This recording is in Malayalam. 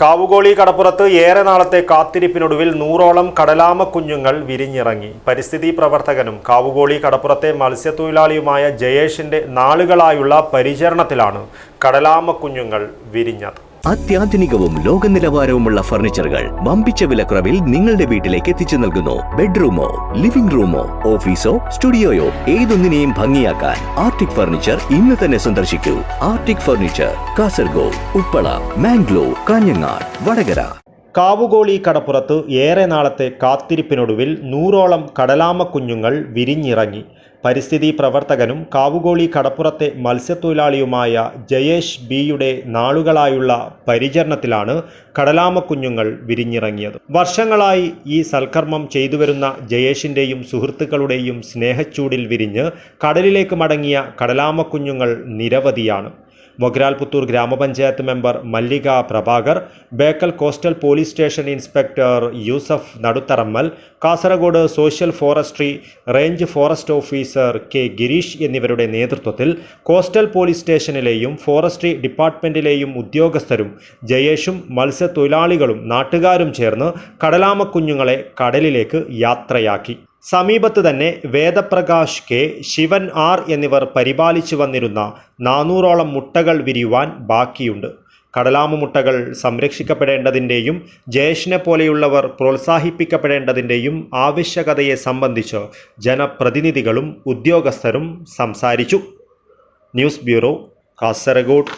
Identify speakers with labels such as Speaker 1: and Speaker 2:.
Speaker 1: കാവുകോളി കടപ്പുറത്ത് ഏറെ നാളത്തെ കാത്തിരിപ്പിനൊടുവിൽ 100ഓളം കടലാമ കുഞ്ഞുങ്ങൾ വിരിഞ്ഞിറങ്ങി. പരിസ്ഥിതി പ്രവർത്തകനും കാവുകോളി കടപ്പുറത്തെ മത്സ്യത്തൊഴിലാളിയുമായ ജയേഷിന്റെ നാളുകളായുള്ള പരിചരണത്തിലാണ് കടലാമ കുഞ്ഞുങ്ങൾ വിരിഞ്ഞത്.
Speaker 2: അത്യാധുനികവും ലോക നിലവാരവുമുള്ള ഫർണിച്ചറുകൾ വമ്പിച്ച വിലക്കുറവിൽ നിങ്ങളുടെ വീട്ടിലേക്ക് എത്തിച്ചു നൽകുന്നു. ബെഡ്റൂമോ, ലിവിംഗ് റൂമോ, ഓഫീസോ, സ്റ്റുഡിയോയോ ഏതൊന്നിനെയും ഭംഗിയാക്കാൻ ആർട്ടിക് ഫർണിച്ചർ ഇന്ന് തന്നെ സന്ദർശിക്കൂ. Arctic furniture, Kasaragod, Uppala, Mangalore, Kanhangad, Vadakara.
Speaker 1: കാവുകോളി കടപ്പുറത്ത് ഏറെ നാളത്തെ കാത്തിരിപ്പിനൊടുവിൽ 100ഓളം കടലാമ കുഞ്ഞുങ്ങൾ വിരിഞ്ഞിറങ്ങി. പരിസ്ഥിതി പ്രവർത്തകനും കാവുകോളി കടപ്പുറത്തെ മത്സ്യത്തൊഴിലാളിയുമായ ജയേഷ് ബിയുടെ നാളുകളായുള്ള പരിചരണത്തിലാണ് കടലാമ കുഞ്ഞുങ്ങൾ വിരിഞ്ഞിറങ്ങിയത്. വർഷങ്ങളായി ഈ സൽക്കർമ്മം ചെയ്തുവരുന്ന ജയേഷിൻ്റെയും സുഹൃത്തുക്കളുടെയും സ്നേഹച്ചൂടിൽ വിരിഞ്ഞ് കടലിലേക്ക് മടങ്ങിയ കടലാമ കുഞ്ഞുങ്ങൾ നിരവധിയാണ്. Mogral Puthur grama panchayat member Mallika Prabhakar, Bekal coastal police station inspector Yusuf Naduthurammal, Kasaragod social forestry range forest officer K Girish എന്നിവരുടെ നേതൃത്വത്തിൽ കോസ്റ്റൽ പോലീസ് സ്റ്റേഷനിലെയും ഫോറസ്ട്രി ഡിപ്പാർട്ട്മെൻറ്റിലെയും ഉദ്യോഗസ്ഥരും ജയേഷും മത്സ്യത്തൊഴിലാളികളും നാട്ടുകാരും ചേർന്ന് കടലാമ കുഞ്ഞുങ്ങളെ കടലിലേക്ക് യാത്രയാക്കി. സമീപത്ത് തന്നെ വേദപ്രകാശ് കെ, ശിവൻ ആർ എന്നിവർ പരിപാലിച്ചു വന്നിരുന്ന 400ഓളം മുട്ടകൾ വിരിയുവാൻ ബാക്കിയുണ്ട്. കടലാമ മുട്ടകൾ സംരക്ഷിക്കപ്പെടേണ്ടതിൻ്റെയും ജയേഷിനെ പോലെയുള്ളവർ പ്രോത്സാഹിപ്പിക്കപ്പെടേണ്ടതിൻ്റെയും ആവശ്യകതയെ സംബന്ധിച്ച് ജനപ്രതിനിധികളും ഉദ്യോഗസ്ഥരും സംസാരിച്ചു. News bureau, Kasaragod.